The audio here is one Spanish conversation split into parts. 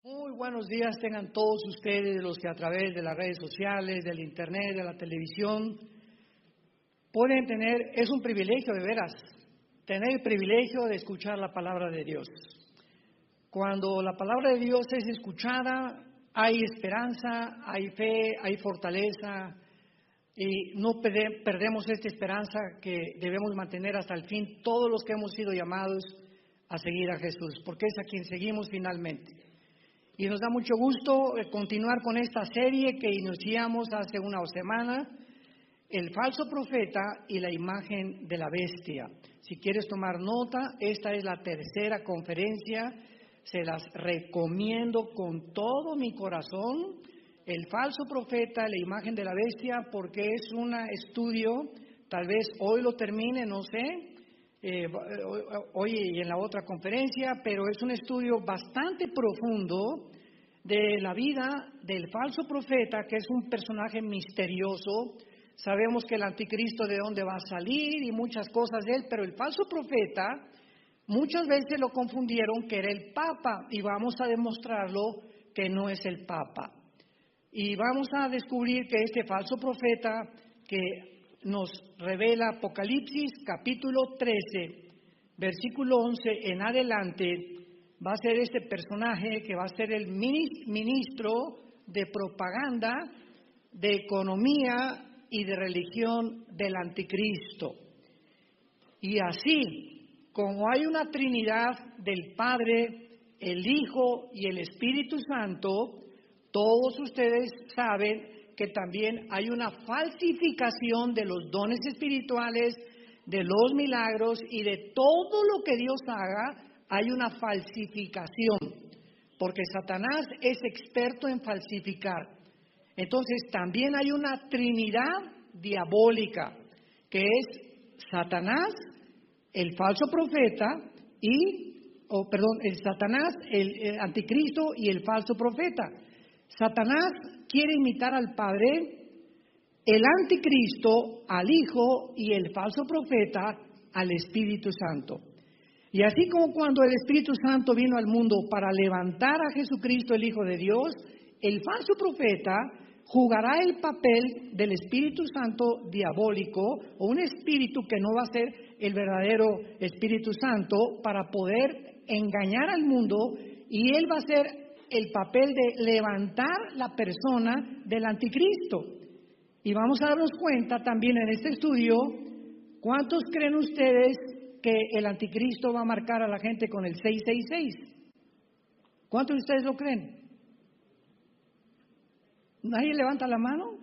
Muy buenos días tengan todos ustedes, los que a través de las redes sociales, del internet, de la televisión, pueden tener, es un privilegio de veras, tener el privilegio de escuchar la palabra de Dios. Cuando la palabra de Dios es escuchada, hay esperanza, hay fe, hay fortaleza, y no perdemos esta esperanza que debemos mantener hasta el fin todos los que hemos sido llamados a seguir a Jesús, porque es a quien seguimos finalmente. Y nos da mucho gusto continuar con esta serie que iniciamos hace una semana, el falso profeta y la imagen de la bestia. Si quieres tomar nota, esta es la tercera conferencia, se las recomiendo con todo mi corazón, el falso profeta, la imagen de la bestia, porque es un estudio, tal vez hoy lo termine, no sé, hoy y en la otra conferencia, pero es un estudio bastante profundo de la vida del falso profeta, que es un personaje misterioso. Sabemos que el anticristo de dónde va a salir y muchas cosas de él, pero el falso profeta muchas veces lo confundieron que era el Papa, y vamos a demostrarlo que no es el Papa. Y vamos a descubrir que este falso profeta que nos revela Apocalipsis capítulo 13, versículo 11 en adelante, va a ser este personaje que va a ser el ministro de propaganda, de economía y de religión del anticristo. Y así, como hay una Trinidad del Padre, el Hijo y el Espíritu Santo, todos ustedes saben que también hay una falsificación de los dones espirituales, de los milagros y de todo lo que Dios haga. Hay una falsificación, porque Satanás es experto en falsificar. Entonces también hay una trinidad diabólica, que es Satanás, el falso profeta Satanás, el anticristo y el falso profeta. Satanás quiere imitar al Padre, el anticristo al Hijo y el falso profeta al Espíritu Santo. Y así como cuando el Espíritu Santo vino al mundo para levantar a Jesucristo, el Hijo de Dios, el falso profeta jugará el papel del Espíritu Santo diabólico, o un espíritu que no va a ser el verdadero Espíritu Santo, para poder engañar al mundo, y él va a ser el papel de levantar la persona del anticristo. Y vamos a darnos cuenta también en este estudio, ¿cuántos creen ustedes que el anticristo va a marcar a la gente con el 666? ¿Cuántos de ustedes lo creen? ¿Nadie levanta la mano?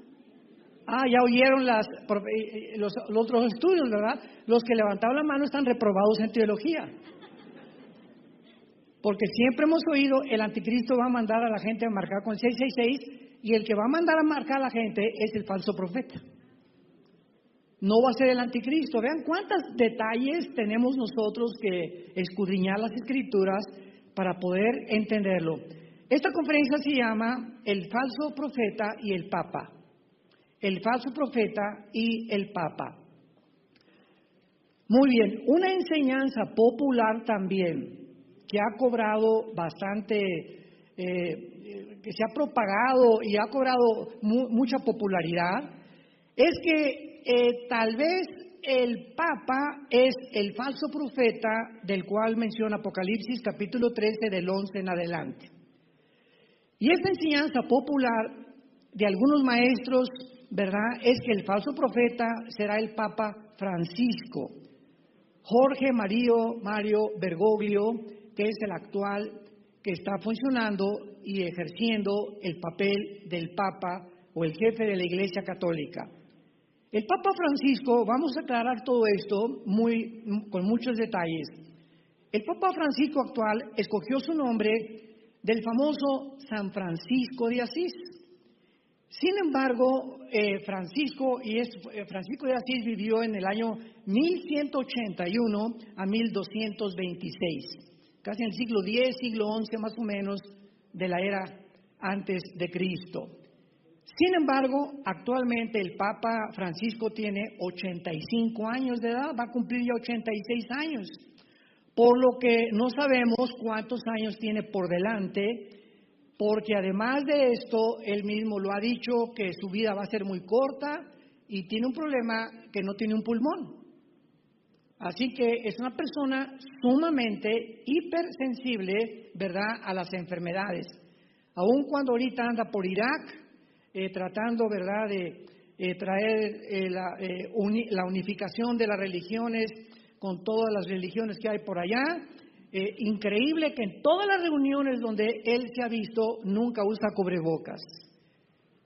Ya oyeron los otros estudios, ¿verdad? Los que levantaron la mano están reprobados en teología. Porque siempre hemos oído, el anticristo va a mandar a la gente a marcar con 666, y el que va a mandar a marcar a la gente es el falso profeta. No va a ser el anticristo. Vean cuántos detalles tenemos nosotros que escudriñar las escrituras para poder entenderlo. Esta conferencia se llama El falso profeta y el Papa. El falso profeta y el Papa. Muy bien, una enseñanza popular también que ha cobrado bastante, que se ha propagado y ha cobrado mucha popularidad, es que tal vez el Papa es el falso profeta del cual menciona Apocalipsis capítulo 13 del 11 en adelante. Y esta enseñanza popular de algunos maestros, ¿verdad?, es que el falso profeta será el Papa Francisco, Jorge Mario Bergoglio, que es el actual que está funcionando y ejerciendo el papel del Papa o el jefe de la Iglesia Católica. El Papa Francisco, vamos a aclarar todo esto con muchos detalles. El Papa Francisco actual escogió su nombre del famoso San Francisco de Asís. Sin embargo, Francisco de Asís vivió en el año 1181 a 1226, casi en el siglo X, siglo XI más o menos de la era antes de Cristo. Sin embargo, actualmente el Papa Francisco tiene 85 años de edad, va a cumplir ya 86 años, por lo que no sabemos cuántos años tiene por delante, porque además de esto, él mismo lo ha dicho, que su vida va a ser muy corta y tiene un problema que no tiene un pulmón. Así que es una persona sumamente hipersensible, ¿verdad?, a las enfermedades. Aun cuando ahorita anda por Irak, tratando, ¿verdad?, de traer la unificación de las religiones con todas las religiones que hay por allá. Increíble que en todas las reuniones donde él se ha visto, nunca usa cubrebocas.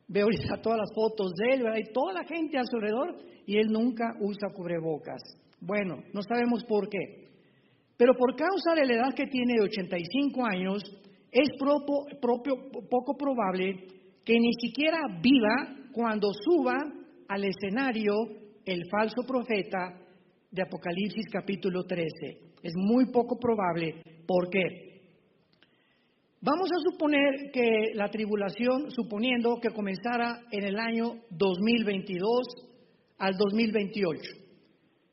Veo ahorita todas las fotos de él, ¿verdad?, y toda la gente a su alrededor, y él nunca usa cubrebocas. Bueno, no sabemos por qué. Pero por causa de la edad que tiene de 85 años, es poco probable que ni siquiera viva cuando suba al escenario el falso profeta de Apocalipsis capítulo 13. Es muy poco probable. ¿Por qué? Vamos a suponer que la tribulación, suponiendo que comenzara en el año 2022 al 2028.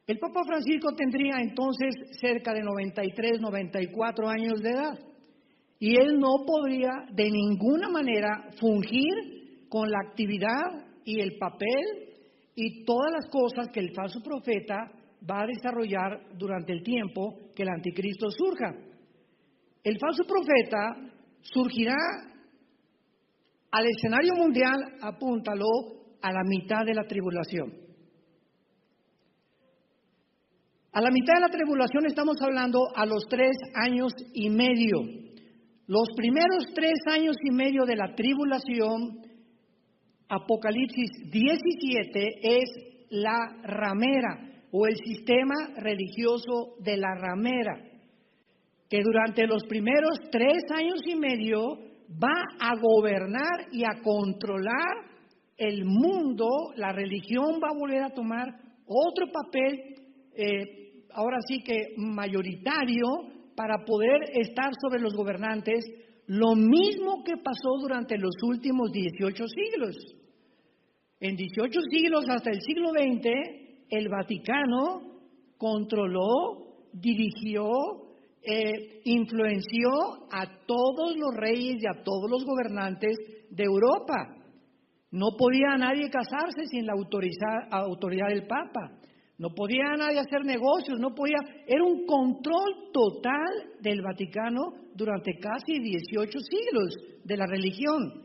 El Papa Francisco tendría entonces cerca de 93, 94 años de edad. Y él no podría de ninguna manera fungir con la actividad y el papel y todas las cosas que el falso profeta va a desarrollar durante el tiempo que el anticristo surja. El falso profeta surgirá al escenario mundial, apúntalo, a la mitad de la tribulación. A la mitad de la tribulación estamos hablando a los 3 años y medio. Los primeros 3 años y medio de la tribulación, Apocalipsis 17, es la ramera o el sistema religioso de la ramera, que durante los primeros 3 años y medio va a gobernar y a controlar el mundo. La religión va a volver a tomar otro papel, ahora sí que mayoritario, para poder estar sobre los gobernantes, lo mismo que pasó durante los últimos 18 siglos. En 18 siglos hasta el siglo XX, el Vaticano controló, dirigió, influenció a todos los reyes y a todos los gobernantes de Europa. No podía nadie casarse sin la autoridad del Papa. No podía nadie hacer negocios, era un control total del Vaticano durante casi 18 siglos de la religión,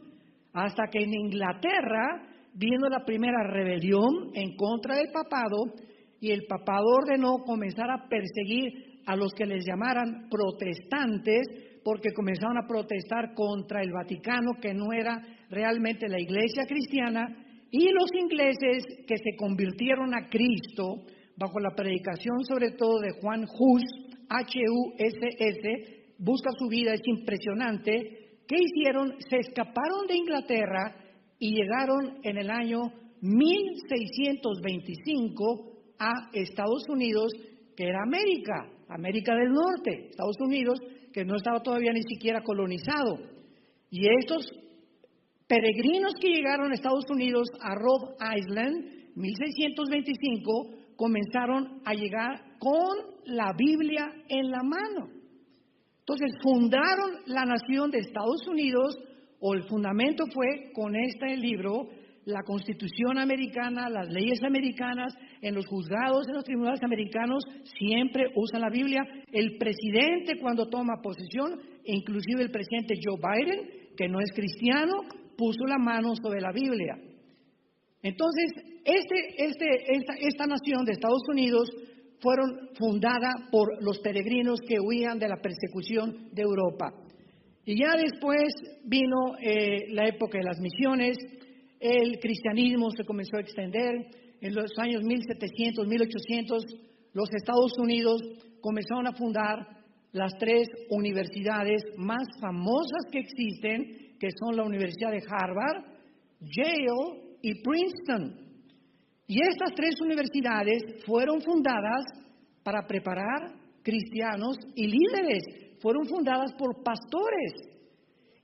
hasta que en Inglaterra vino la primera rebelión en contra del papado, y el papado ordenó comenzar a perseguir a los que les llamaran protestantes, porque comenzaron a protestar contra el Vaticano, que no era realmente la iglesia cristiana. Y los ingleses que se convirtieron a Cristo bajo la predicación sobre todo de Juan Hus, Huss, busca su vida, es impresionante. ¿Qué hicieron? Se escaparon de Inglaterra y llegaron en el año 1625 a Estados Unidos, que era América del Norte, Estados Unidos, que no estaba todavía ni siquiera colonizado. Y estos peregrinos que llegaron a Estados Unidos, a Rhode Island, 1625, comenzaron a llegar con la Biblia en la mano. Entonces fundaron la nación de Estados Unidos, o el fundamento fue con este libro, la Constitución americana, las leyes americanas. En los juzgados, en los tribunales americanos, siempre usan la Biblia. El presidente, cuando toma posesión, inclusive el presidente Joe Biden, que no es cristiano, puso la mano sobre la Biblia. Entonces, esta nación de Estados Unidos fueron fundada por los peregrinos que huían de la persecución de Europa. Y ya después vino la época de las misiones. El cristianismo se comenzó a extender. En los años 1700, 1800, los Estados Unidos comenzaron a fundar las 3 universidades más famosas que existen, que son la Universidad de Harvard, Yale y Princeton. Y estas 3 universidades fueron fundadas para preparar cristianos y líderes. Fueron fundadas por pastores.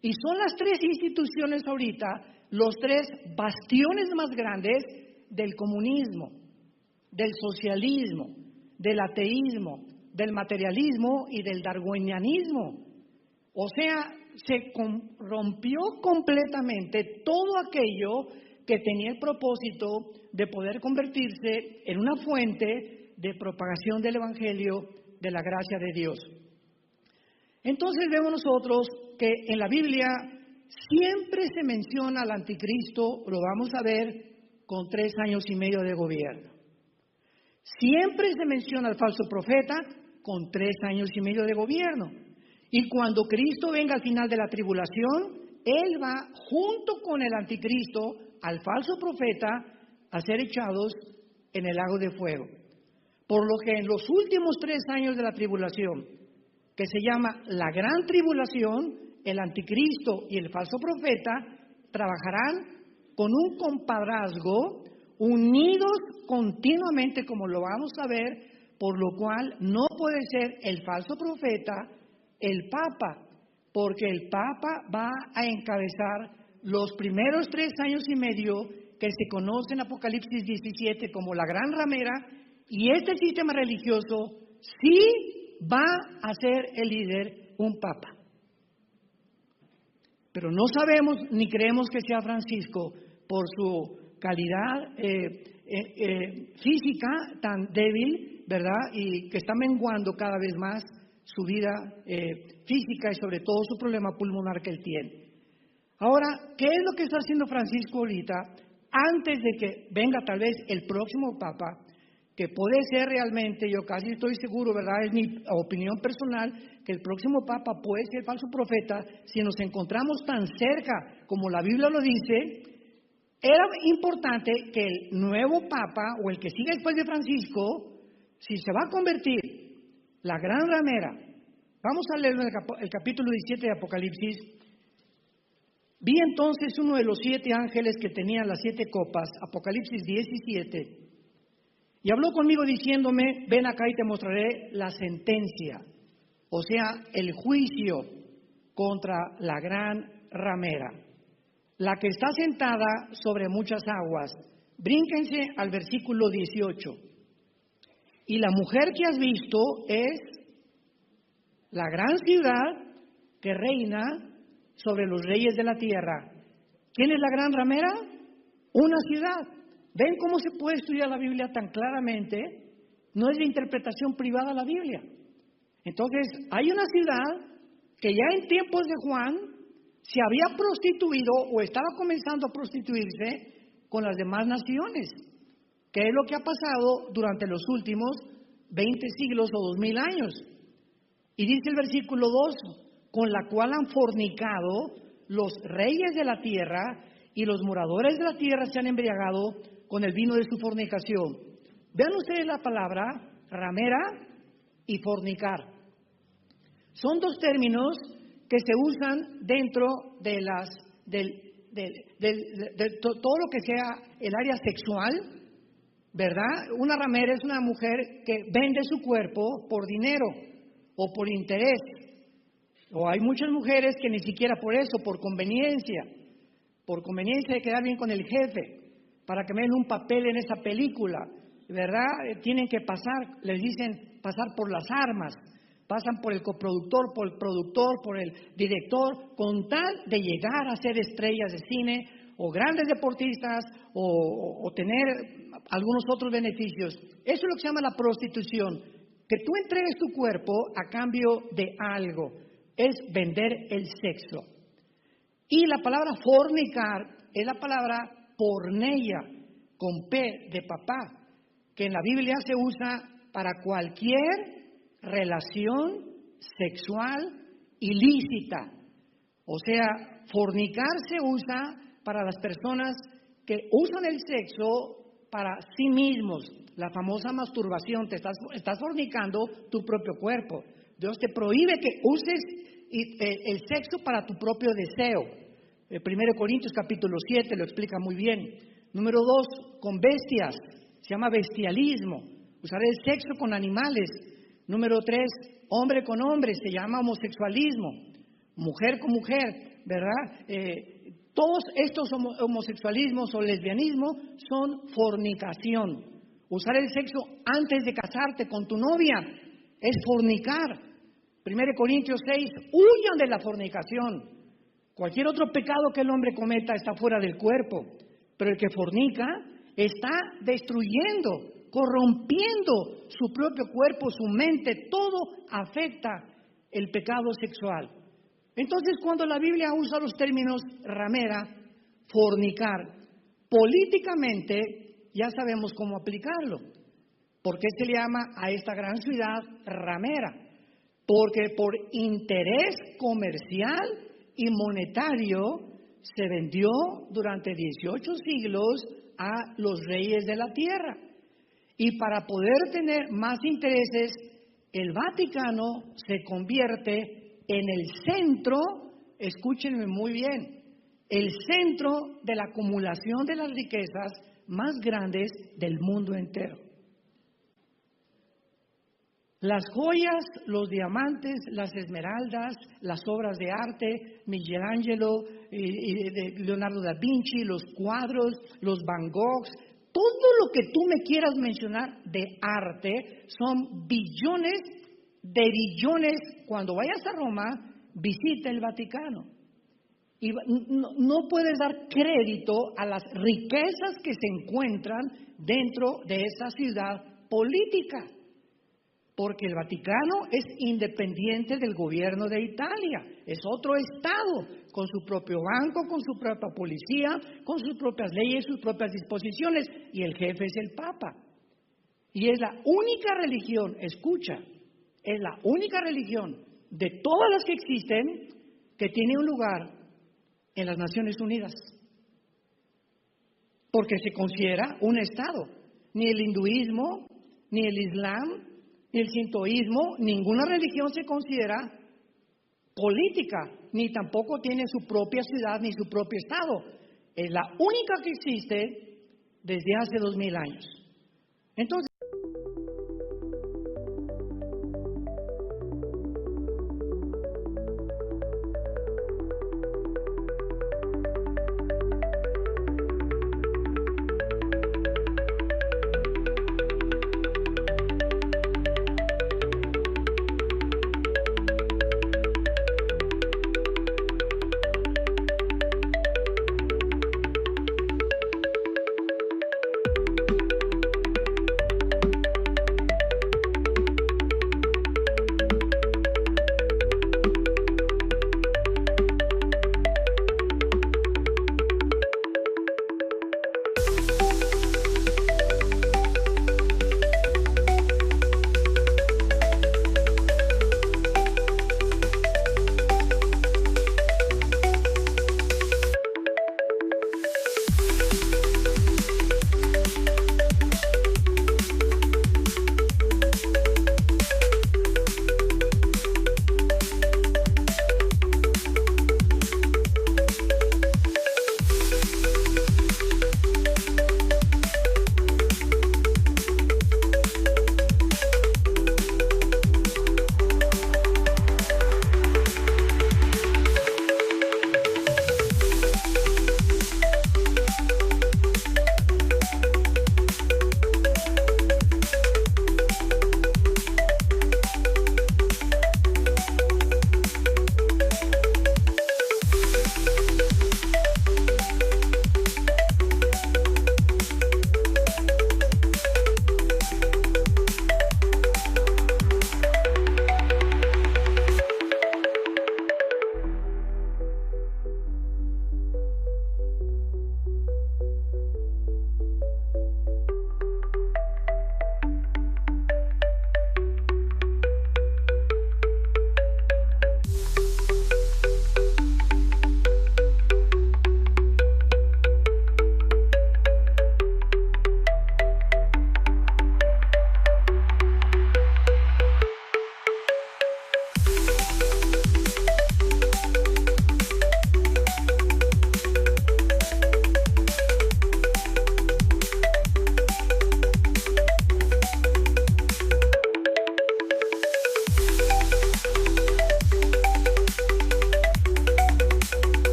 Y son las 3 instituciones ahorita, los 3 bastiones más grandes del comunismo, del socialismo, del ateísmo, del materialismo y del darwinianismo. O sea, se rompió completamente todo aquello que tenía el propósito de poder convertirse en una fuente de propagación del Evangelio de la gracia de Dios. Entonces vemos nosotros que en la Biblia siempre se menciona al anticristo, lo vamos a ver, con 3 años y medio de gobierno. Siempre se menciona al falso profeta con 3 años y medio de gobierno. Y cuando Cristo venga al final de la tribulación, Él va junto con el anticristo al falso profeta a ser echados en el lago de fuego. Por lo que en los últimos 3 años de la tribulación, que se llama la gran tribulación, el anticristo y el falso profeta trabajarán con un compadrazgo, unidos continuamente, como lo vamos a ver, por lo cual no puede ser el falso profeta el Papa, porque el Papa va a encabezar los primeros 3 años y medio que se conoce en Apocalipsis 17 como la gran ramera, y este sistema religioso sí va a ser el líder un Papa. Pero no sabemos ni creemos que sea Francisco por su calidad física tan débil, ¿verdad? Y que está menguando cada vez más su vida física y sobre todo su problema pulmonar que él tiene. Ahora, ¿qué es lo que está haciendo Francisco ahorita? Antes de que venga tal vez el próximo Papa, que puede ser realmente, yo casi estoy seguro, ¿verdad? Es mi opinión personal, que el próximo Papa puede ser falso profeta si nos encontramos tan cerca como la Biblia lo dice. Era importante que el nuevo Papa o el que siga después de Francisco, si se va a convertir la gran ramera, vamos a leer el capítulo 17 de Apocalipsis. Vi entonces uno de los 7 ángeles que tenían las 7 copas, Apocalipsis 17, y habló conmigo diciéndome, ven acá y te mostraré la sentencia, o sea, el juicio contra la gran ramera, la que está sentada sobre muchas aguas. Brínquense al versículo 18. Y la mujer que has visto es la gran ciudad que reina sobre los reyes de la tierra. ¿Quién es la gran ramera? Una ciudad. ¿Ven cómo se puede estudiar la Biblia tan claramente? No es de interpretación privada la Biblia. Entonces, hay una ciudad que ya en tiempos de Juan se había prostituido o estaba comenzando a prostituirse con las demás naciones, que es lo que ha pasado durante los últimos 20 siglos o 2000 años. Y dice el versículo 2, con la cual han fornicado los reyes de la tierra, y los moradores de la tierra se han embriagado con el vino de su fornicación. Vean ustedes la palabra ramera y fornicar. Son 2 términos que se usan dentro de todo lo que sea el área sexual, ¿verdad? Una ramera es una mujer que vende su cuerpo por dinero o por interés. O hay muchas mujeres que ni siquiera por eso, por conveniencia de quedar bien con el jefe, para que me den un papel en esa película, ¿verdad? Tienen que pasar, les dicen pasar por las armas, pasan por el coproductor, por el productor, por el director, con tal de llegar a ser estrellas de cine o grandes deportistas o tener algunos otros beneficios. Eso es lo que se llama la prostitución, que tú entregues tu cuerpo a cambio de algo, es vender el sexo. Y la palabra fornicar es la palabra porneia, con P de papá, que en la Biblia se usa para cualquier relación sexual ilícita. O sea, fornicar se usa para las personas que usan el sexo para sí mismos. La famosa masturbación, te estás fornicando tu propio cuerpo. Dios te prohíbe que uses el sexo para tu propio deseo. 1 Corintios capítulo 7 lo explica muy bien. Número 2, con bestias, se llama bestialismo, usar el sexo con animales. Número 3, hombre con hombre, se llama homosexualismo, mujer con mujer, ¿verdad? Todos estos homosexualismos o lesbianismo son fornicación. Usar el sexo antes de casarte con tu novia es fornicar. 1 Corintios 6, huyan de la fornicación. Cualquier otro pecado que el hombre cometa está fuera del cuerpo, pero el que fornica está destruyendo, corrompiendo su propio cuerpo, su mente, todo afecta el pecado sexual. Entonces, cuando la Biblia usa los términos ramera, fornicar, políticamente ya sabemos cómo aplicarlo. ¿Por qué se le llama a esta gran ciudad ramera? Porque por interés comercial y monetario se vendió durante 18 siglos a los reyes de la tierra. Y para poder tener más intereses, el Vaticano se convierte en el centro, escúchenme muy bien, el centro de la acumulación de las riquezas más grandes del mundo entero. Las joyas, los diamantes, las esmeraldas, las obras de arte, Michelangelo, Leonardo da Vinci, los cuadros, los Van Goghs, todo lo que tú me quieras mencionar de arte son billones de billones. Cuando vayas a Roma, visita el Vaticano. Y no puedes dar crédito a las riquezas que se encuentran dentro de esa ciudad política. Porque el Vaticano es independiente del gobierno de Italia, es otro estado, con su propio banco, con su propia policía, con sus propias leyes, sus propias disposiciones, y el jefe es el Papa. Y es la única religión, escucha, es la única religión de todas las que existen que tiene un lugar en las Naciones Unidas. Porque se considera un estado. Ni el hinduismo, ni el islam, ni el sintoísmo, ninguna religión se considera política, ni tampoco tiene su propia ciudad ni su propio estado. Es la única que existe desde hace 2000 años. Entonces,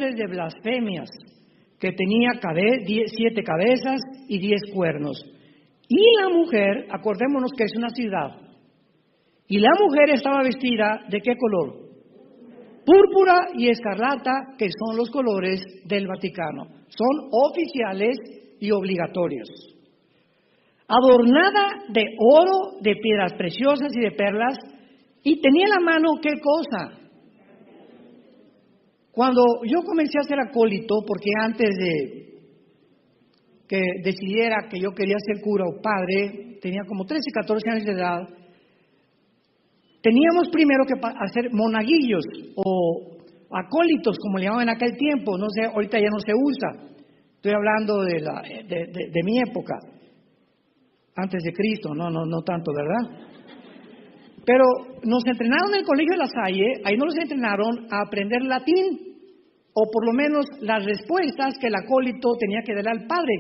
nombres de blasfemias, que tenía 7 cabezas y 10 cuernos. Y la mujer, acordémonos que es una ciudad, y la mujer estaba vestida ¿de qué color? Púrpura y escarlata, que son los colores del Vaticano. Son oficiales y obligatorios. Adornada de oro, de piedras preciosas y de perlas, y tenía en la mano ¿qué cosa? Cuando yo comencé a ser acólito, porque antes de que decidiera que yo quería ser cura o padre, tenía como 13, 14 años de edad, teníamos primero que hacer monaguillos o acólitos, como le llamaban en aquel tiempo. No sé, ahorita ya no se usa. Estoy hablando de mi época, antes de Cristo, no tanto, ¿verdad? Pero nos entrenaron en el colegio de La Salle, ahí nos entrenaron a aprender latín, o por lo menos las respuestas que el acólito tenía que darle al padre.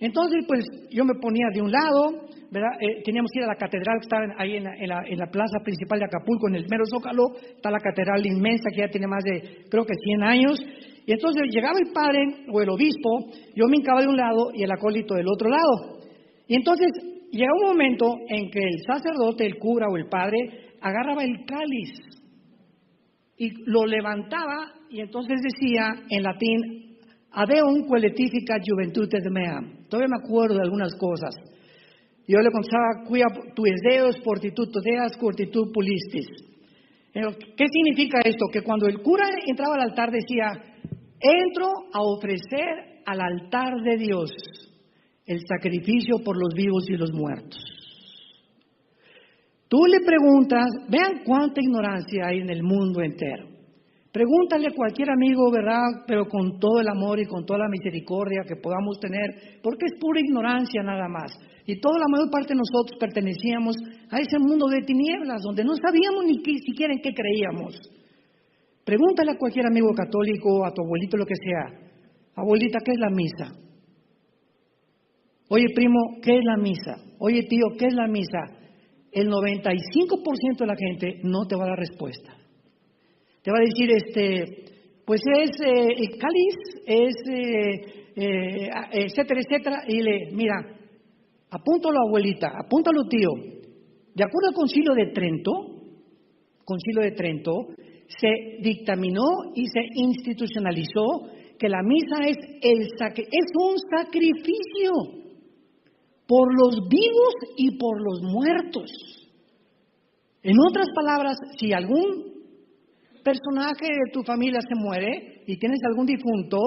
Entonces, pues yo me ponía de un lado, ¿verdad? Teníamos que ir a la catedral que estaba ahí en la plaza principal de Acapulco, en el mero Zócalo. Está la catedral inmensa que ya tiene más de, creo que 100 años. Y entonces llegaba el padre o el obispo, yo me hincaba de un lado y el acólito del otro lado. Y entonces llegaba un momento en que el sacerdote, el cura o el padre agarraba el cáliz y lo levantaba y entonces decía en latín: Adeum quae juventudes meam. Todavía me acuerdo de algunas cosas. Yo le contaba: Quia tuis deos fortitudo deas curtitud pulistis. ¿Qué significa esto? Que cuando el cura entraba al altar decía: entro a ofrecer al altar de Dios el sacrificio por los vivos y los muertos. Tú le preguntas, vean cuánta ignorancia hay en el mundo entero. Pregúntale a cualquier amigo, ¿verdad? Pero con todo el amor y con toda la misericordia que podamos tener, porque es pura ignorancia nada más. Y toda la mayor parte de nosotros pertenecíamos a ese mundo de tinieblas, donde no sabíamos ni siquiera en qué creíamos. Pregúntale a cualquier amigo católico, a tu abuelito, lo que sea: abuelita, ¿qué es la misa? Oye, primo, ¿qué es la misa? Oye, tío, ¿qué es la misa? El 95% de la gente no te va a dar respuesta. Te va a decir, pues es el cáliz, es etcétera, etcétera. Y mira, apúntalo, abuelita, apúntalo, tío. De acuerdo al Concilio de Trento, se dictaminó y se institucionalizó que la misa es un sacrificio por los vivos y por los muertos. En otras palabras, si algún personaje de tu familia se muere y tienes algún difunto,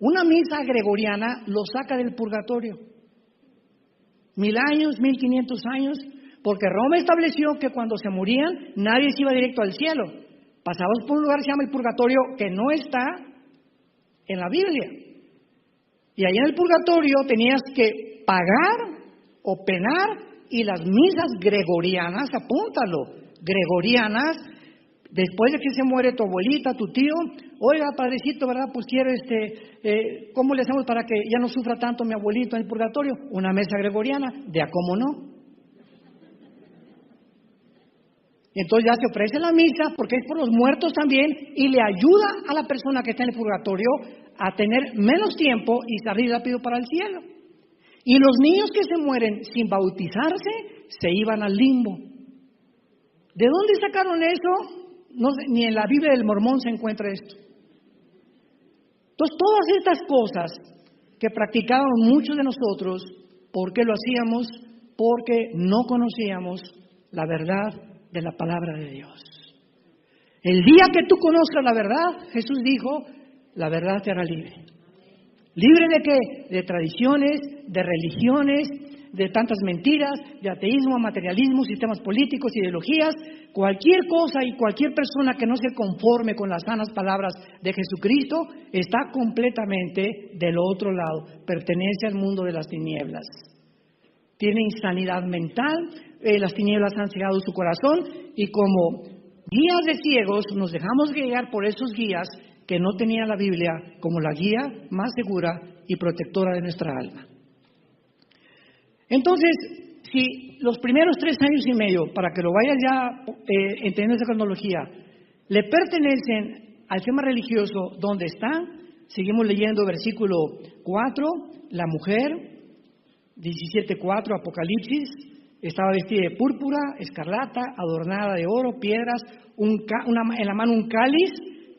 una misa gregoriana lo saca del purgatorio. 1000 años, 1500 años, porque Roma estableció que cuando se morían nadie se iba directo al cielo. Pasabas por un lugar que se llama el purgatorio, que no está en la Biblia. Y ahí en el purgatorio tenías que pagar o penar, y las misas gregorianas, apúntalo, gregorianas, después de que se muere tu abuelita, tu tío: oiga, padrecito, ¿verdad? Pues quiero, ¿cómo le hacemos para que ya no sufra tanto mi abuelito en el purgatorio? Una mesa gregoriana, de a cómo no. Entonces ya se ofrece la misa, porque es por los muertos también, y le ayuda a la persona que está en el purgatorio a tener menos tiempo y salir rápido para el cielo. Y los niños que se mueren sin bautizarse se iban al limbo. ¿De dónde sacaron eso? No sé, ni en la Biblia del Mormón se encuentra esto. Entonces, todas estas cosas que practicábamos muchos de nosotros, ¿por qué lo hacíamos? Porque no conocíamos la verdad de la palabra de Dios. El día que tú conozcas la verdad, Jesús dijo, la verdad te hará libre. ¿Libre de qué? De tradiciones, de religiones, de tantas mentiras, de ateísmo, materialismo, sistemas políticos, ideologías. Cualquier cosa y cualquier persona que no se conforme con las sanas palabras de Jesucristo está completamente del otro lado, pertenece al mundo de las tinieblas. Tiene insanidad mental, las tinieblas han cegado su corazón, y como guías de ciegos nos dejamos guiar por esos guías que no tenían la Biblia como la guía más segura y protectora de nuestra alma. Entonces, si los primeros 3 años y medio, para que lo vayas ya entendiendo esa cronología, le pertenecen al tema religioso, ¿dónde está? Seguimos leyendo versículo 4, la mujer, 17:4, Apocalipsis, estaba vestida de púrpura, escarlata, adornada de oro, piedras, en la mano un cáliz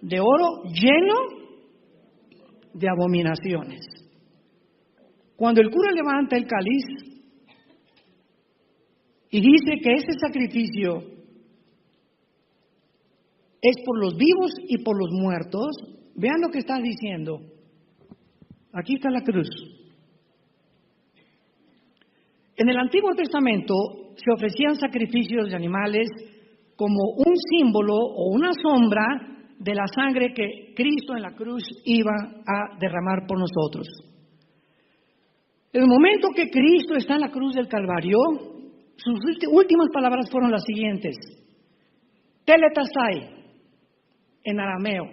de oro lleno de abominaciones. Cuando el cura levanta el cáliz y dice que ese sacrificio es por los vivos y por los muertos, vean lo que está diciendo. Aquí está la cruz. En el Antiguo Testamento se ofrecían sacrificios de animales como un símbolo o una sombra de la sangre que Cristo en la cruz iba a derramar por nosotros. En el momento que Cristo está en la cruz del Calvario, sus últimas palabras fueron las siguientes: Tetelestai, en arameo,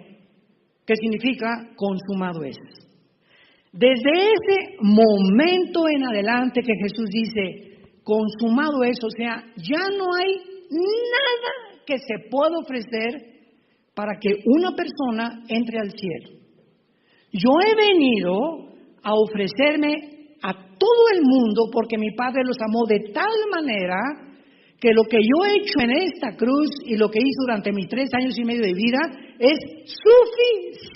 que significa consumado es. Desde ese momento en adelante que Jesús dice consumado es, o sea, ya no hay nada que se pueda ofrecer para que una persona entre al cielo. Yo he venido a ofrecerme a todo el mundo porque mi Padre los amó de tal manera que lo que yo he hecho en esta cruz y lo que hice durante mis 3 años y medio de vida es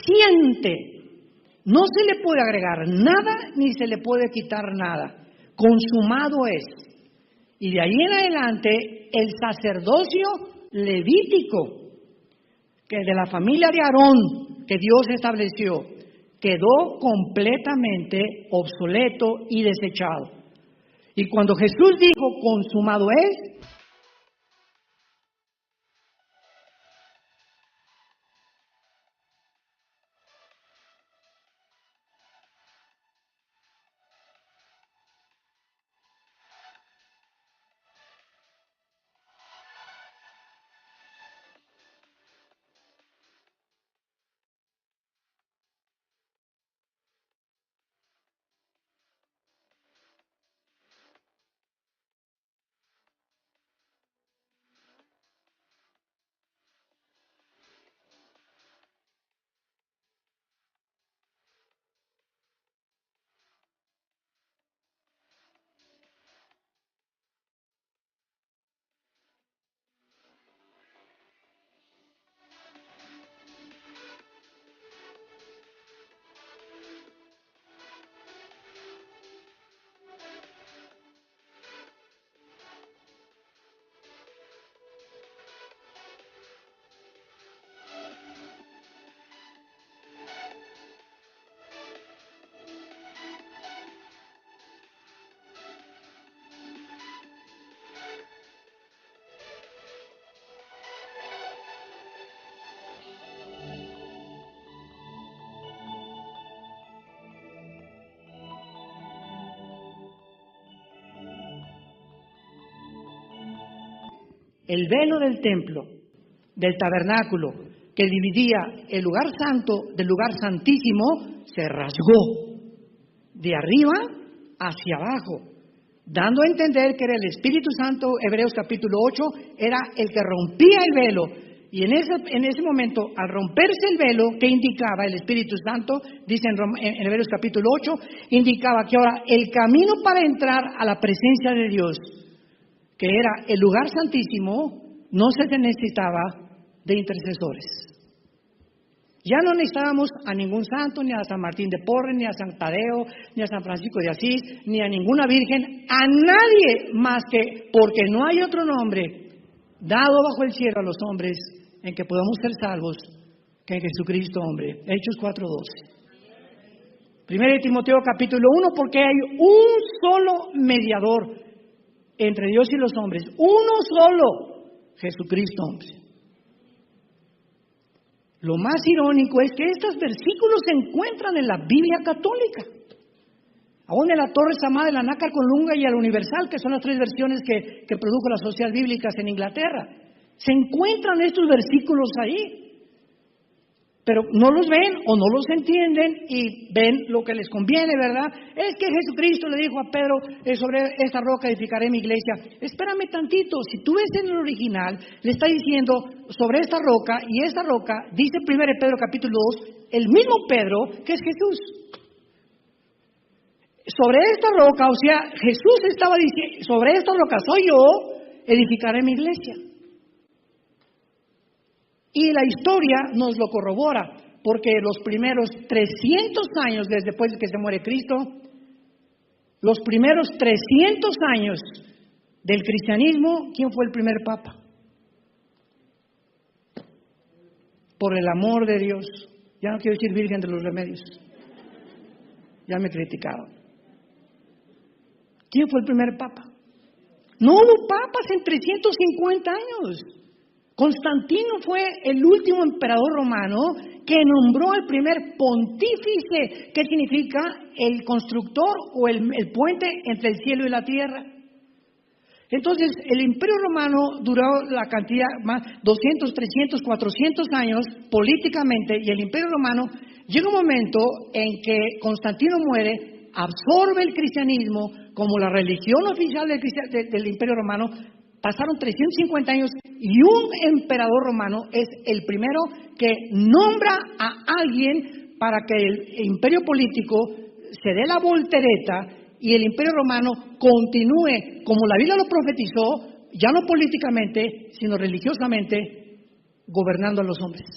suficiente. No se le puede agregar nada ni se le puede quitar nada. Consumado es. Y de ahí en adelante el sacerdocio levítico, que de la familia de Aarón, que Dios estableció, quedó completamente obsoleto y desechado. Y cuando Jesús dijo consumado es, el velo del templo, del tabernáculo, que dividía el lugar santo del lugar santísimo, se rasgó de arriba hacia abajo, dando a entender que era el Espíritu Santo. Hebreos capítulo 8 era el que rompía el velo. Y en ese momento, al romperse el velo, ¿qué indicaba el Espíritu Santo? Dice en Hebreos capítulo 8, indicaba que ahora el camino para entrar a la presencia de Dios, que era el lugar santísimo, no se necesitaba de intercesores. Ya no necesitábamos a ningún santo, ni a San Martín de Porres, ni a San Tadeo, ni a San Francisco de Asís, ni a ninguna virgen, a nadie más que, porque no hay otro nombre dado bajo el cielo a los hombres en que podamos ser salvos que en Jesucristo hombre. Hechos 4:12. 1 Timoteo capítulo 1, porque hay un solo mediador entre Dios y los hombres, uno solo, Jesucristo hombre. Lo más irónico es que estos versículos se encuentran en la Biblia católica, aún en la Torre Samá de la Nácar Colunga y el Universal, que son las 3 versiones que produjo las sociedades bíblicas en Inglaterra. Se encuentran estos versículos ahí. Pero no los ven o no los entienden y ven lo que les conviene, ¿verdad? Es que Jesucristo le dijo a Pedro, sobre esta roca edificaré mi iglesia. Espérame tantito, si tú ves en el original, le está diciendo sobre esta roca, y esta roca, dice 1 Pedro capítulo 2, el mismo Pedro que es Jesús. Sobre esta roca, o sea, Jesús estaba diciendo, sobre esta roca soy yo, edificaré mi iglesia. Y la historia nos lo corrobora, porque los primeros 300 años después de que se muere Cristo, los primeros 300 años del cristianismo, ¿quién fue el primer papa? Por el amor de Dios. Ya no quiero decir Virgen de los Remedios. Ya me criticaron. ¿Quién fue el primer papa? No hubo papas en 350 años. Constantino fue el último emperador romano que nombró al primer pontífice, que significa el constructor o el puente entre el cielo y la tierra. Entonces, el Imperio Romano duró la cantidad más 200, 300, 400 años políticamente, y el Imperio Romano llega un momento en que Constantino muere, absorbe el cristianismo como la religión oficial del Imperio Romano. Pasaron 350 años y un emperador romano es el primero que nombra a alguien para que el imperio político se dé la voltereta y el imperio romano continúe como la Biblia lo profetizó, ya no políticamente, sino religiosamente, gobernando a los hombres.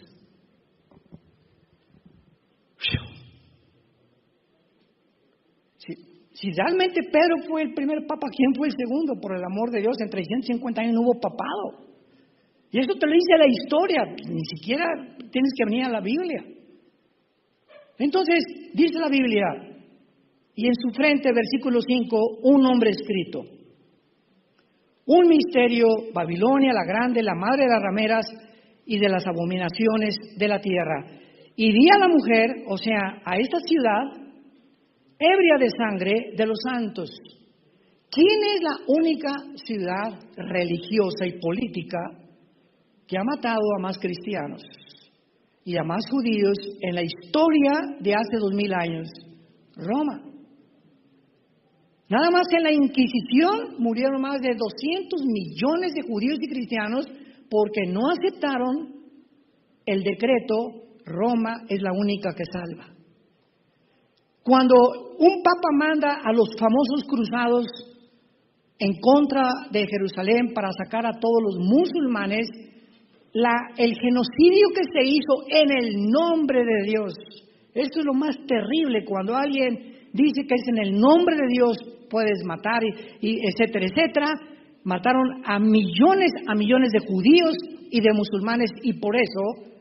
Si realmente Pedro fue el primer papa, ¿quién fue el segundo? Por el amor de Dios, en 350 años no hubo papado. Y esto te lo dice la historia, ni siquiera tienes que venir a la Biblia. Entonces, dice la Biblia, y en su frente, versículo 5, un nombre escrito. Un misterio, Babilonia la grande, la madre de las rameras y de las abominaciones de la tierra. Y vi a la mujer, o sea, a esta ciudad, ebria de sangre de los santos. ¿Quién es la única ciudad religiosa y política que ha matado a más cristianos y a más judíos en la historia de hace 2000 años? Roma. Nada más en la Inquisición murieron más de 200 millones de judíos y cristianos porque no aceptaron el decreto Roma es la única que salva. Cuando un papa manda a los famosos cruzados en contra de Jerusalén para sacar a todos los musulmanes, el genocidio que se hizo en el nombre de Dios, esto es lo más terrible, cuando alguien dice que es en el nombre de Dios puedes matar, y etcétera, etcétera. Mataron a millones de judíos y de musulmanes, y por eso,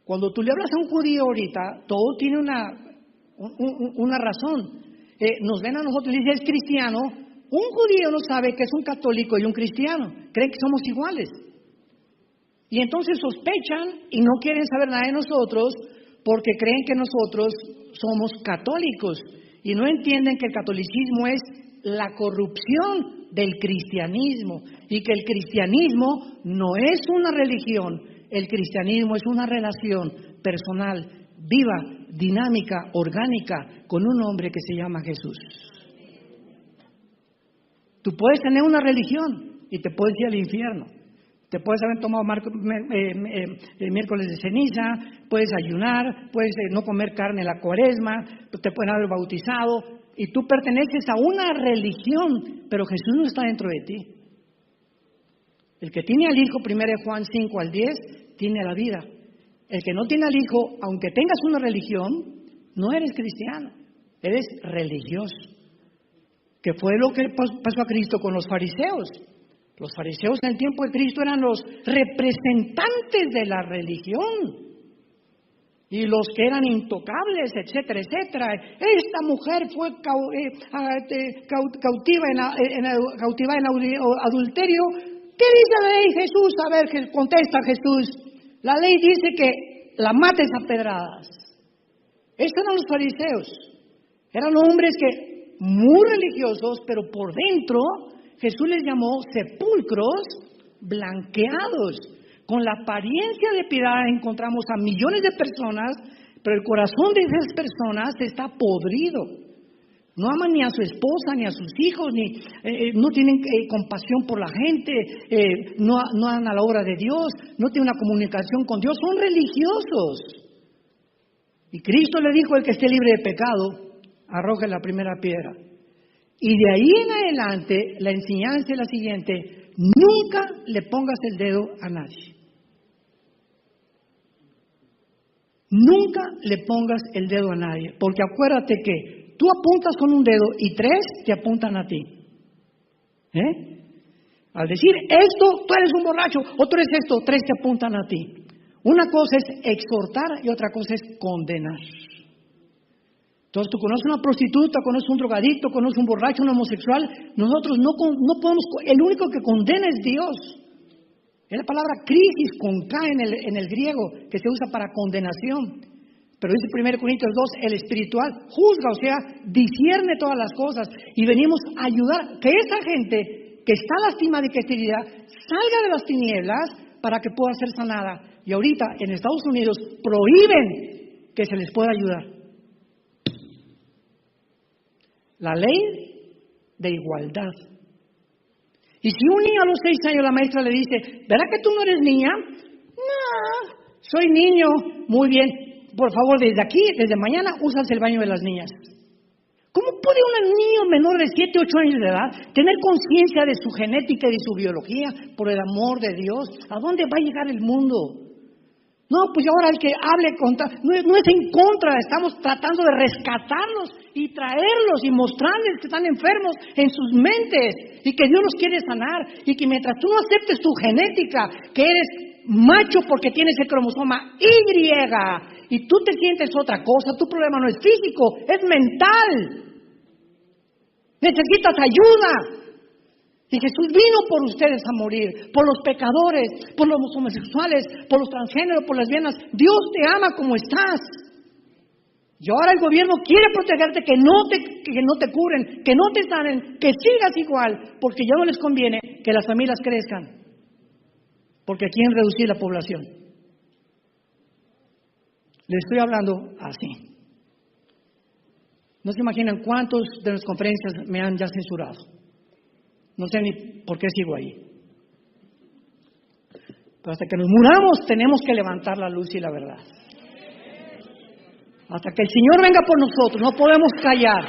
cuando tú le hablas a un judío ahorita, todo tiene una razón. Nos ven a nosotros y dicen es cristiano. Un judío no sabe que es un católico y un cristiano, creen que somos iguales. Y entonces sospechan y no quieren saber nada de nosotros porque creen que nosotros somos católicos y no entienden que el catolicismo es la corrupción del cristianismo y que el cristianismo no es una religión, el cristianismo es una relación personal, viva, dinámica, orgánica, con un hombre que se llama Jesús. Tú puedes tener una religión y te puedes ir al infierno. Te puedes haber tomado miércoles de ceniza, puedes ayunar, puedes no comer carne en la cuaresma, te pueden haber bautizado y tú perteneces a una religión, pero Jesús no está dentro de ti. El que tiene al Hijo, 1 Juan 5 al 10, tiene la vida. El que no tiene al Hijo, aunque tengas una religión, no eres cristiano, eres religioso. Que fue lo que pasó a Cristo con los fariseos. Los fariseos en el tiempo de Cristo eran los representantes de la religión. Y los que eran intocables, etcétera, etcétera. Esta mujer fue cautiva en adulterio. ¿Qué dice la ley, Jesús? A ver, contesta Jesús. La ley dice que la mates a pedradas. Estos eran los fariseos. Eran hombres que muy religiosos, pero por dentro Jesús les llamó sepulcros blanqueados. Con la apariencia de piedad encontramos a millones de personas, pero el corazón de esas personas está podrido. No aman ni a su esposa, ni a sus hijos, no tienen compasión por la gente, no dan a la obra de Dios, no tienen una comunicación con Dios, son religiosos. Y Cristo le dijo: el que esté libre de pecado, arroje la primera piedra. Y de ahí en adelante, la enseñanza es la siguiente: nunca le pongas el dedo a nadie. Nunca le pongas el dedo a nadie, porque acuérdate que tú apuntas con un dedo y 3 te apuntan a ti. Al decir esto, tú eres un borracho, o tú eres esto, 3 te apuntan a ti. Una cosa es exhortar y otra cosa es condenar. Entonces tú conoces una prostituta, conoces un drogadicto, conoces un borracho, un homosexual. Nosotros no podemos, el único que condena es Dios. Es la palabra crisis con K en el griego, que se usa para condenación. Pero dice 1 Corintios 2, el espiritual juzga, o sea, discierne todas las cosas. Y venimos a ayudar que esa gente que está lastimada y que está herida salga de las tinieblas para que pueda ser sanada. Y ahorita en Estados Unidos prohíben que se les pueda ayudar. La ley de igualdad. Y si un niño a los 6 años la maestra le dice: ¿verdad que tú no eres niña? No, soy niño. Muy bien, por favor, desde aquí, desde mañana, usas el baño de las niñas. ¿Cómo puede un niño menor de 7, 8 años de edad tener conciencia de su genética y de su biología por el amor de Dios? ¿A dónde va a llegar el mundo? No, pues ahora el que hable contra, no es en contra, estamos tratando de rescatarlos y traerlos y mostrarles que están enfermos en sus mentes y que Dios los quiere sanar, y que mientras tú no aceptes tu genética, que eres macho porque tienes el cromosoma Y y tú te sientes otra cosa, tu problema no es físico, es mental. Necesitas ayuda. Y Jesús vino por ustedes a morir, por los pecadores, por los homosexuales, por los transgéneros, por las lesbianas. Dios te ama como estás. Y ahora el gobierno quiere protegerte, que no te curen, que no te sanen, que sigas igual, porque ya no les conviene que las familias crezcan, porque quieren reducir la población. Les estoy hablando así. No se imaginan cuántos de las conferencias me han ya censurado. No sé ni por qué sigo ahí. Pero hasta que nos muramos tenemos que levantar la luz y la verdad. Hasta que el Señor venga por nosotros, no podemos callar.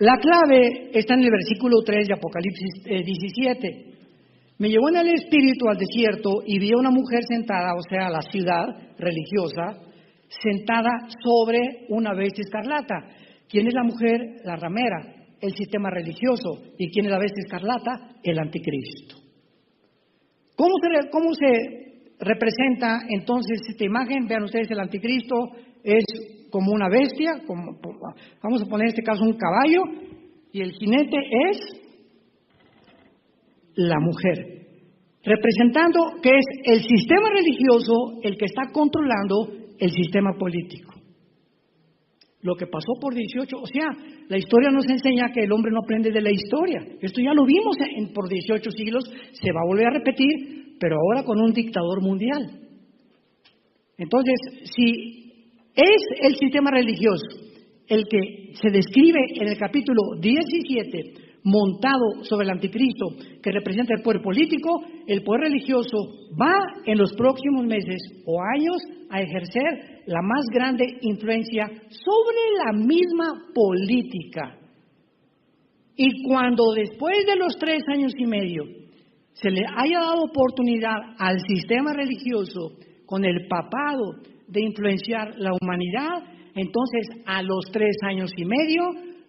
La clave está en el versículo 3 de Apocalipsis 17. Me llevó en el espíritu al desierto y vi a una mujer sentada, o sea, la ciudad religiosa, sentada sobre una bestia escarlata. ¿Quién es la mujer? La ramera, el sistema religioso. ¿Y quién es la bestia escarlata? El anticristo. ¿Cómo se representa entonces esta imagen? Vean ustedes, el anticristo es como una bestia, vamos a poner en este caso un caballo, y el jinete es la mujer, representando que es el sistema religioso el que está controlando el sistema político. Lo que pasó por 18, o sea, la historia nos enseña que el hombre no aprende de la historia. Esto ya lo vimos por 18 siglos, se va a volver a repetir, pero ahora con un dictador mundial. Entonces, si es el sistema religioso el que se describe en el capítulo 17, montado sobre el anticristo, que representa el poder político, el poder religioso va en los próximos meses o años a ejercer la más grande influencia sobre la misma política. Y cuando después de los 3 años y medio se le haya dado oportunidad al sistema religioso con el papado de influenciar la humanidad, entonces a los 3 años y medio,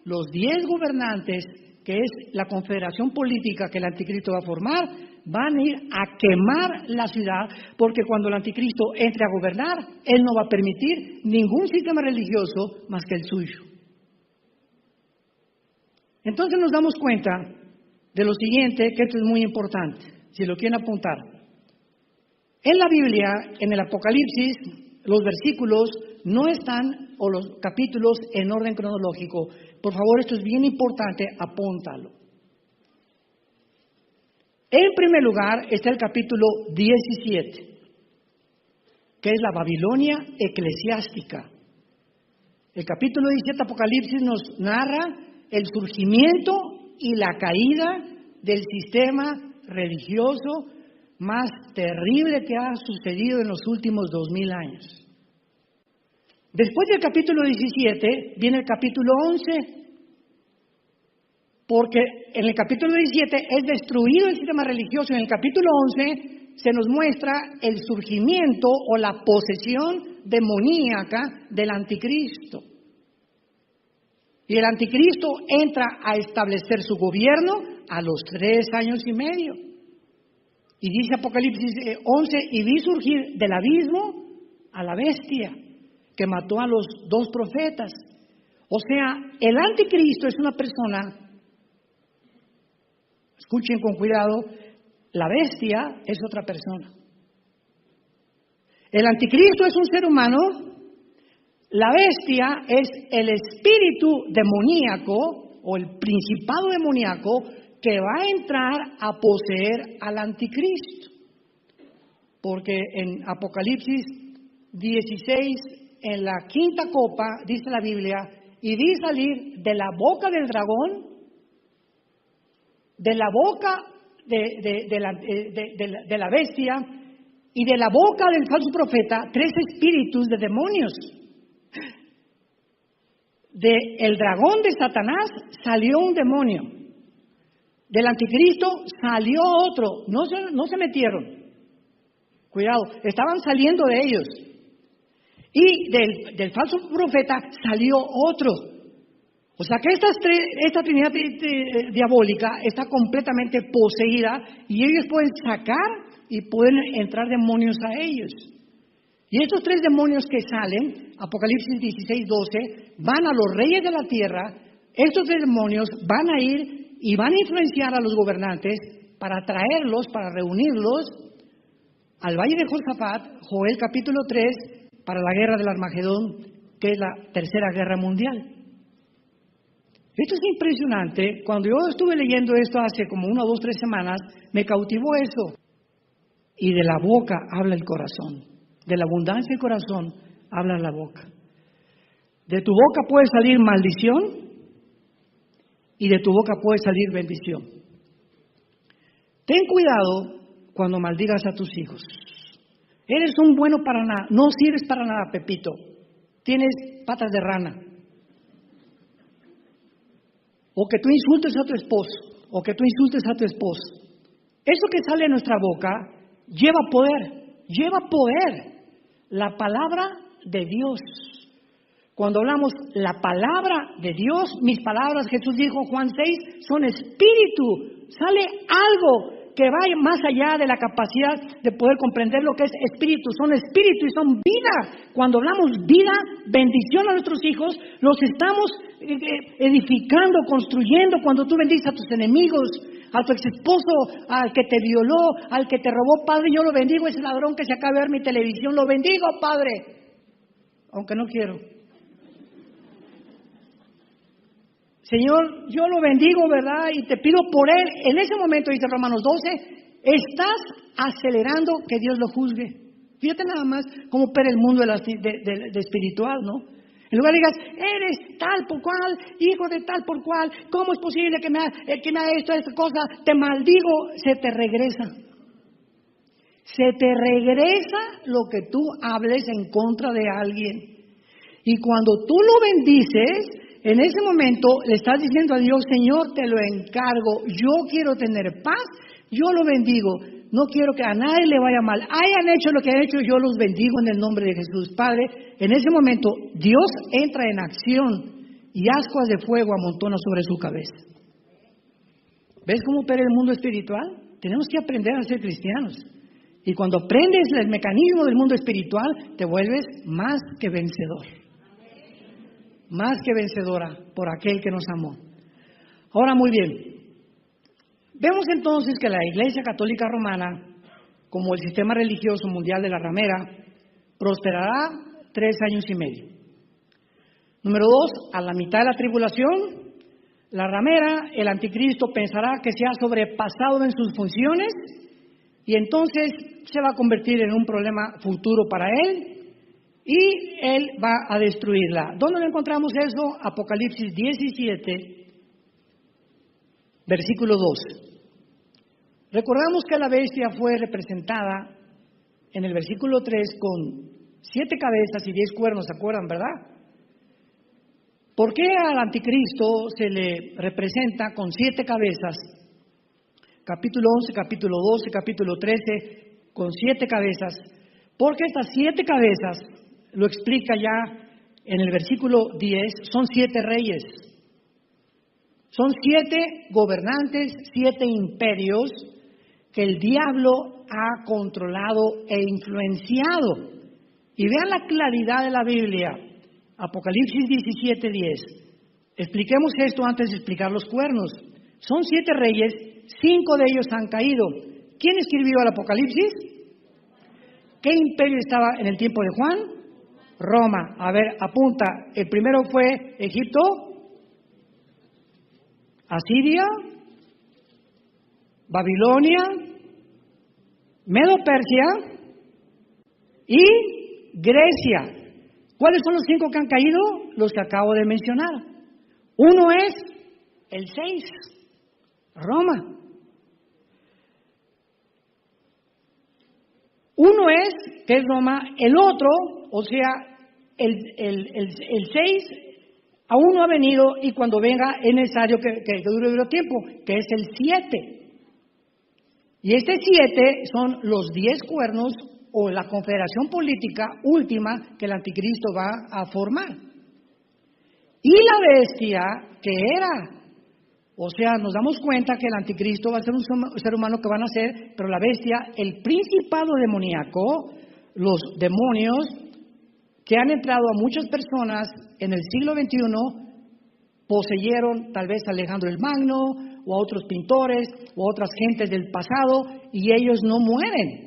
los 10 gobernantes, que es la confederación política que el anticristo va a formar, van a ir a quemar la ciudad, porque cuando el anticristo entre a gobernar, él no va a permitir ningún sistema religioso más que el suyo. Entonces nos damos cuenta de lo siguiente, que esto es muy importante, si lo quieren apuntar. En la Biblia, en el Apocalipsis, los versículos no están, o los capítulos en orden cronológico. Por favor, esto es bien importante, apúntalo. En primer lugar está el capítulo 17, que es la Babilonia eclesiástica. El capítulo 17 de Apocalipsis nos narra el surgimiento y la caída del sistema religioso más terrible que ha sucedido en los últimos 2000 años. Después del capítulo 17 viene el capítulo 11, porque en el capítulo 17 es destruido el sistema religioso. En el capítulo 11 se nos muestra el surgimiento o la posesión demoníaca del anticristo. Y el anticristo entra a establecer su gobierno a los 3 años y medio. Y dice Apocalipsis 11, y vi surgir del abismo a la bestia que mató a los 2 profetas. O sea, el anticristo es una persona, escuchen con cuidado, la bestia es otra persona. El anticristo es un ser humano, la bestia es el espíritu demoníaco o el principado demoníaco que va a entrar a poseer al anticristo. Porque en Apocalipsis 16, en la 5ª copa, dice la Biblia, y vi salir de la boca del dragón, de la boca de la bestia y de la boca del falso profeta 3 espíritus de demonios. Del dragón de Satanás salió un demonio. Del anticristo salió otro. No se metieron. Cuidado, estaban saliendo de ellos. Y del falso profeta salió otro. O sea que esta trinidad diabólica está completamente poseída y ellos pueden sacar y pueden entrar demonios a ellos. Y estos 3 demonios que salen, Apocalipsis 16, 12, van a los reyes de la tierra. Estos 3 demonios van a ir y van a influenciar a los gobernantes para traerlos, para reunirlos al valle de Josafat, Joel capítulo 3, para la guerra del Armagedón, que es la 3ª guerra mundial. Esto es impresionante. Cuando yo estuve leyendo esto hace como 1, 2, 3 semanas, me cautivó eso. Y de la boca habla el corazón. De la abundancia del corazón habla la boca. De tu boca puede salir maldición y de tu boca puede salir bendición. Ten cuidado cuando maldigas a tus hijos. Eres un bueno para nada, no sirves para nada, Pepito. Tienes patas de rana. O que tú insultes a tu esposo, o que tú insultes a tu esposo. Eso que sale de nuestra boca lleva poder. La palabra de Dios. Cuando hablamos la palabra de Dios, mis palabras, Jesús dijo, Juan 6, son espíritu. Sale algo que va más allá de la capacidad de poder comprender lo que es espíritu. Son espíritu y son vida. Cuando hablamos vida, bendición a nuestros hijos, los estamos edificando, construyendo. Cuando tú bendices a tus enemigos, a tu ex esposo, al que te violó, al que te robó, Padre, yo lo bendigo, ese ladrón que se acaba de ver mi televisión, lo bendigo, Padre, aunque no quiero. Señor, yo lo bendigo, ¿verdad? Y te pido por él. En ese momento, dice Romanos 12, estás acelerando que Dios lo juzgue. Fíjate nada más cómo opera el mundo de espiritual, ¿no? En lugar de digas, eres tal por cual, hijo de tal por cual, ¿cómo es posible que me haga esta cosa? Te maldigo, se te regresa. Se te regresa lo que tú hables en contra de alguien. Y cuando tú lo bendices, en ese momento le estás diciendo a Dios, Señor, te lo encargo, yo quiero tener paz, yo lo bendigo, no quiero que a nadie le vaya mal, hayan hecho lo que han hecho, yo los bendigo en el nombre de Jesús. Padre, en ese momento Dios entra en acción y ascuas de fuego amontona sobre su cabeza. ¿Ves cómo opera el mundo espiritual? Tenemos que aprender a ser cristianos. Y cuando aprendes el mecanismo del mundo espiritual, te vuelves más que vencedor. Más que vencedora por aquel que nos amó. Ahora, muy bien. Vemos entonces que la Iglesia Católica Romana, como el sistema religioso mundial de la ramera, prosperará, 3 años y medio. Número 2, a la mitad de la tribulación, la ramera, el anticristo, pensará que se ha sobrepasado en sus funciones y entonces se va a convertir en un problema futuro para él y él va a destruirla. ¿Dónde lo encontramos eso? Apocalipsis 17, versículo 2. Recordamos que la bestia fue representada en el versículo 3 con 7 cabezas y 10 cuernos, ¿se acuerdan, verdad? ¿Por qué al anticristo se le representa con 7 cabezas? Capítulo 11, capítulo 12, capítulo 13, con 7 cabezas. Porque estas 7 cabezas, lo explica ya en el versículo 10, son 7 reyes. Son 7 gobernantes, 7 imperios que el diablo ha controlado e influenciado. Y vean la claridad de la Biblia. Apocalipsis 17:10. Expliquemos esto antes de explicar los cuernos. Son 7 reyes, 5 de ellos han caído. ¿Quién escribió el Apocalipsis? ¿Qué imperio estaba en el tiempo de Juan? Roma. A ver, apunta. El primero fue Egipto, Asiria, Babilonia, Medo-Persia y Grecia. ¿Cuáles son los 5 que han caído? Los que acabo de mencionar. Uno es el 6, Roma. Uno es, que es Roma, el otro, o sea, el 6 aún no ha venido y cuando venga es necesario que dure tiempo, que es el 7. Y este 7 son los 10 cuernos o la confederación política última que el anticristo va a formar. Y la bestia que era, o sea, nos damos cuenta que el anticristo va a ser un ser humano que va a nacer, pero la bestia, el principado demoníaco, los demonios que han entrado a muchas personas en el siglo XXI, poseyeron tal vez a Alejandro el Magno, o a otros pintores, o a otras gentes del pasado, y ellos no mueren.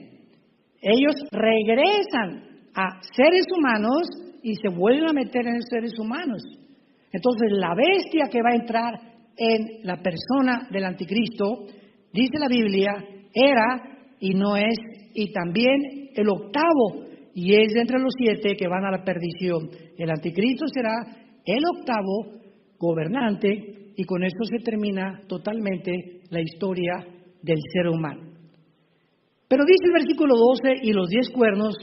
Ellos regresan a seres humanos y se vuelven a meter en seres humanos. Entonces, la bestia que va a entrar en la persona del anticristo, dice la Biblia, era y no es, y también el 8º, y es de entre los 7 que van a la perdición. El anticristo será el 8º gobernante, y con esto se termina totalmente la historia del ser humano. Pero dice el versículo 12, y los 10 cuernos,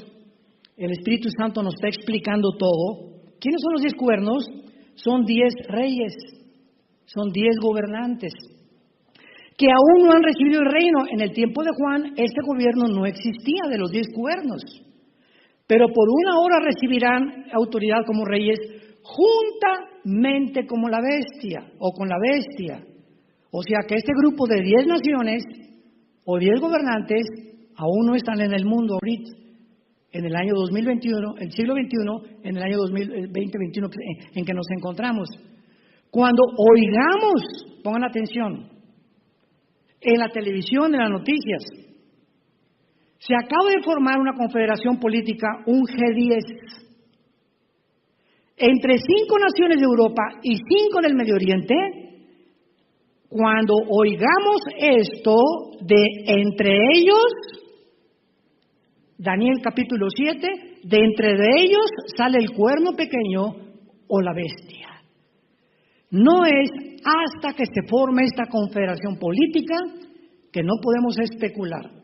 el Espíritu Santo nos está explicando todo. ¿Quiénes son los 10 cuernos? Son 10 reyes, son 10 gobernantes, que aún no han recibido el reino. En el tiempo de Juan, este gobierno no existía de los 10 cuernos, pero por una hora recibirán autoridad como reyes, juntamente como la bestia, o con la bestia. O sea que este grupo de 10 naciones, o 10 gobernantes, aún no están en el mundo ahorita, en el año 2021, el siglo XXI, en el año 2021 en que nos encontramos. Cuando oigamos, pongan atención, en la televisión, en las noticias, se acaba de formar una confederación política, un G10, entre 5 naciones de Europa y 5 del Medio Oriente. Cuando oigamos esto de entre ellos, Daniel capítulo 7, de entre ellos sale el cuerno pequeño o la bestia. No es hasta que se forme esta confederación política que no podemos especular.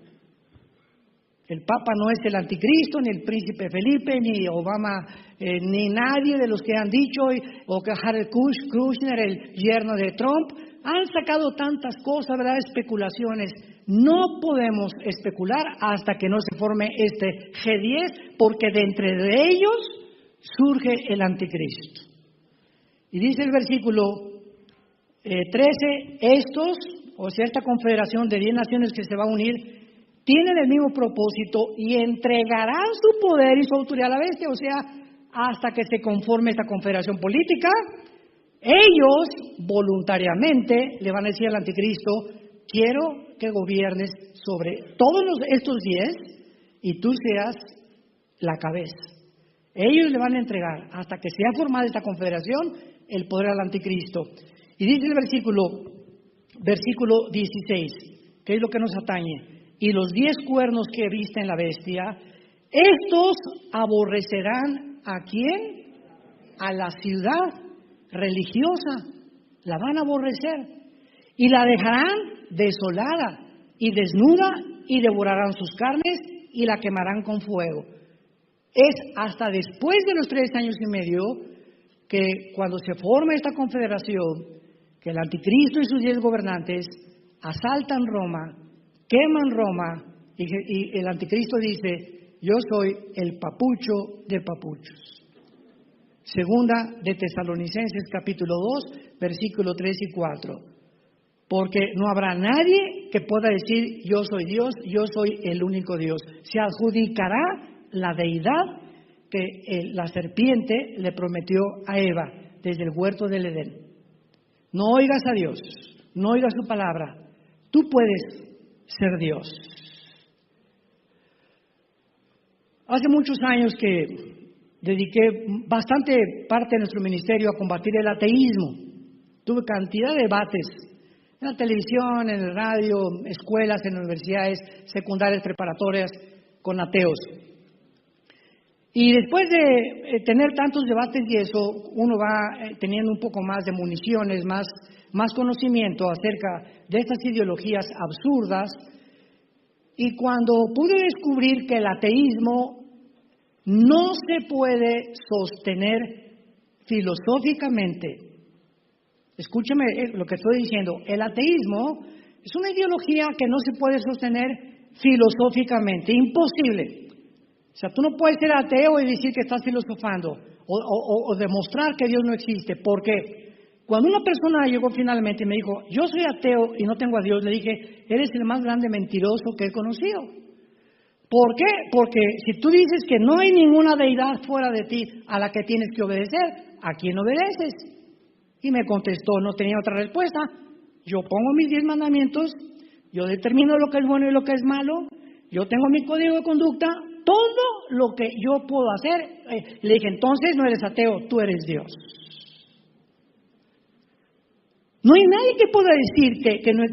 El Papa no es el anticristo, ni el príncipe Felipe, ni Obama, ni nadie de los que han dicho, o que Jared Kushner, el yerno de Trump. Han sacado tantas cosas, ¿verdad? Especulaciones. No podemos especular hasta que no se forme este G10, porque de entre ellos surge el anticristo. Y dice el versículo 13, estos, o sea, esta confederación de 10 naciones que se va a unir, tienen el mismo propósito y entregarán su poder y su autoridad a la bestia, o sea, hasta que se conforme esta confederación política. Ellos voluntariamente le van a decir al anticristo, quiero que gobiernes sobre todos estos 10 y tú seas la cabeza. Ellos le van a entregar, hasta que sea formada esta confederación, el poder al anticristo. Y dice el versículo 16, que es lo que nos atañe. Y los 10 cuernos que viste en la bestia, estos aborrecerán ¿a quién? A la ciudad religiosa. La van a aborrecer. Y la dejarán desolada y desnuda y devorarán sus carnes y la quemarán con fuego. Es hasta después de los 3 años y medio que cuando se forma esta confederación, que el anticristo y sus 10 gobernantes asaltan Roma, queman Roma y el anticristo dice, yo soy el papucho de papuchos. Segunda de Tesalonicenses capítulo 2, versículo 3 y 4. Porque no habrá nadie que pueda decir, yo soy Dios, yo soy el único Dios. Se adjudicará la deidad que la serpiente le prometió a Eva desde el huerto del Edén. No oigas a Dios, no oigas su palabra. Tú puedes ser Dios. Hace muchos años que dediqué bastante parte de nuestro ministerio a combatir el ateísmo. Tuve cantidad de debates en la televisión, en el radio, escuelas, en universidades secundarias, preparatorias, con ateos. Y después de tener tantos debates y eso, uno va teniendo un poco más de municiones, más conocimiento acerca de estas ideologías absurdas. Y cuando pude descubrir que el ateísmo no se puede sostener filosóficamente, escúcheme lo que estoy diciendo, el ateísmo es una ideología que no se puede sostener filosóficamente, imposible. O sea, tú no puedes ser ateo y decir que estás filosofando o demostrar que Dios no existe. ¿Por qué? Cuando una persona llegó finalmente y me dijo, yo soy ateo y no tengo a Dios, le dije, eres el más grande mentiroso que he conocido. ¿Por qué? Porque si tú dices que no hay ninguna deidad fuera de ti a la que tienes que obedecer, ¿a quién obedeces? Y me contestó, no tenía otra respuesta. Yo pongo mis 10 mandamientos, yo determino lo que es bueno y lo que es malo, yo tengo mi código de conducta, todo lo que yo puedo hacer. Le dije, entonces no eres ateo, tú eres Dios. No hay nadie que pueda decir que no es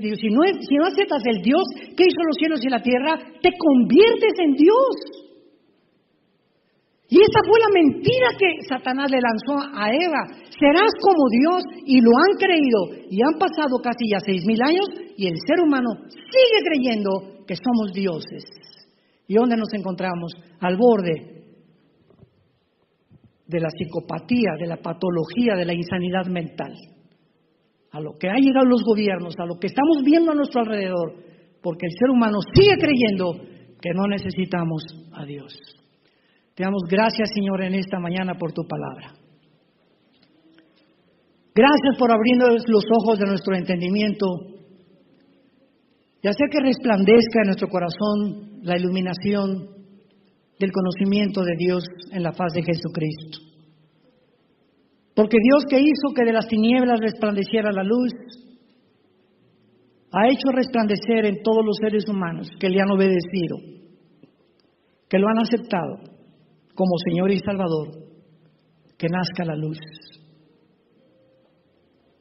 Dios. Si no aceptas el Dios que hizo los cielos y la tierra, te conviertes en Dios. Y esa fue la mentira que Satanás le lanzó a Eva. Serás como Dios, y lo han creído. Y han pasado casi ya 6,000 años y el ser humano sigue creyendo que somos dioses. ¿Y dónde nos encontramos? Al borde de la psicopatía, de la patología, de la insanidad mental. A lo que han llegado los gobiernos, a lo que estamos viendo a nuestro alrededor, porque el ser humano sigue creyendo que no necesitamos a Dios. Te damos gracias, Señor, en esta mañana por tu palabra. Gracias por abrirnos los ojos de nuestro entendimiento y hacer que resplandezca en nuestro corazón la iluminación del conocimiento de Dios en la faz de Jesucristo. Porque Dios, que hizo que de las tinieblas resplandeciera la luz, ha hecho resplandecer en todos los seres humanos que le han obedecido, que lo han aceptado como Señor y Salvador, que nazca la luz.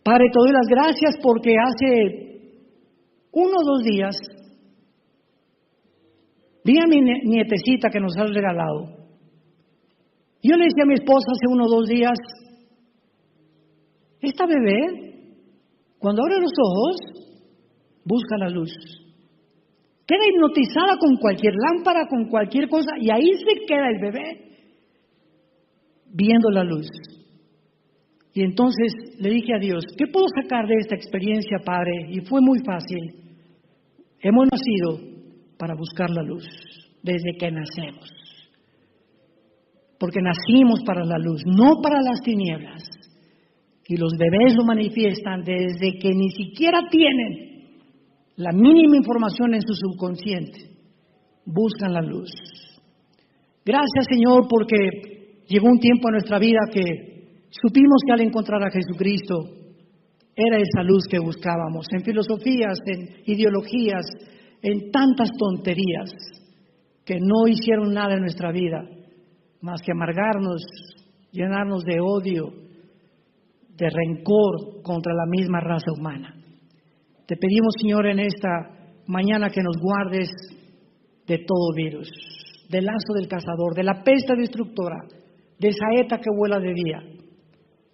Padre, te doy las gracias porque hace 1 o 2 días vi a mi nietecita que nos has regalado. Yo le decía a mi esposa hace 1 o 2 días, esta bebé, cuando abre los ojos, busca la luz. Queda hipnotizada con cualquier lámpara, con cualquier cosa, y ahí se queda el bebé, viendo la luz. Y entonces le dije a Dios, ¿qué puedo sacar de esta experiencia, Padre? Y fue muy fácil. Hemos nacido para buscar la luz, desde que nacemos. Porque nacimos para la luz, no para las tinieblas. Y los bebés lo manifiestan desde que ni siquiera tienen la mínima información en su subconsciente. Buscan la luz. Gracias, Señor, porque llegó un tiempo en nuestra vida que supimos que al encontrar a Jesucristo era esa luz que buscábamos, en filosofías, en ideologías, en tantas tonterías que no hicieron nada en nuestra vida, más que amargarnos, llenarnos de odio, de rencor contra la misma raza humana. Te pedimos, Señor, en esta mañana que nos guardes de todo virus, del lazo del cazador, de la peste destructora, de saeta que vuela de día.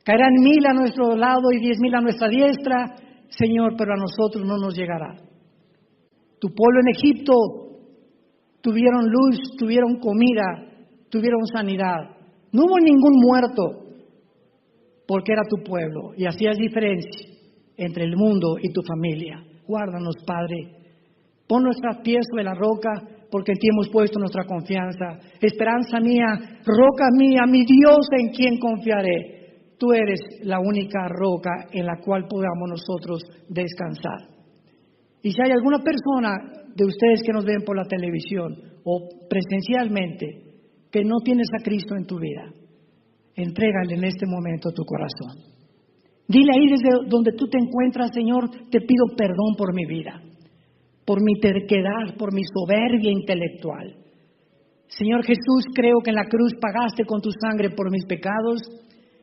Caerán 1000 a nuestro lado y 10,000 a nuestra diestra, Señor, pero a nosotros no nos llegará. Tu pueblo en Egipto tuvieron luz, tuvieron comida, tuvieron sanidad. No hubo ningún muerto porque era tu pueblo y hacías diferencia entre el mundo y tu familia. Guárdanos, Padre. Pon nuestros pies sobre la roca porque en ti hemos puesto nuestra confianza. Esperanza mía, roca mía, mi Dios en quien confiaré. Tú eres la única roca en la cual podamos nosotros descansar. Y si hay alguna persona de ustedes que nos ven por la televisión o presencialmente que no tienes a Cristo en tu vida, entrégale en este momento tu corazón. Dile ahí desde donde tú te encuentras: Señor, te pido perdón por mi vida, por mi terquedad, por mi soberbia intelectual. Señor Jesús, creo que en la cruz pagaste con tu sangre por mis pecados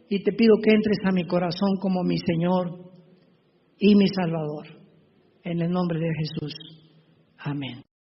y te pido que entres a mi corazón como mi Señor y mi Salvador. En el nombre de Jesús. Amén.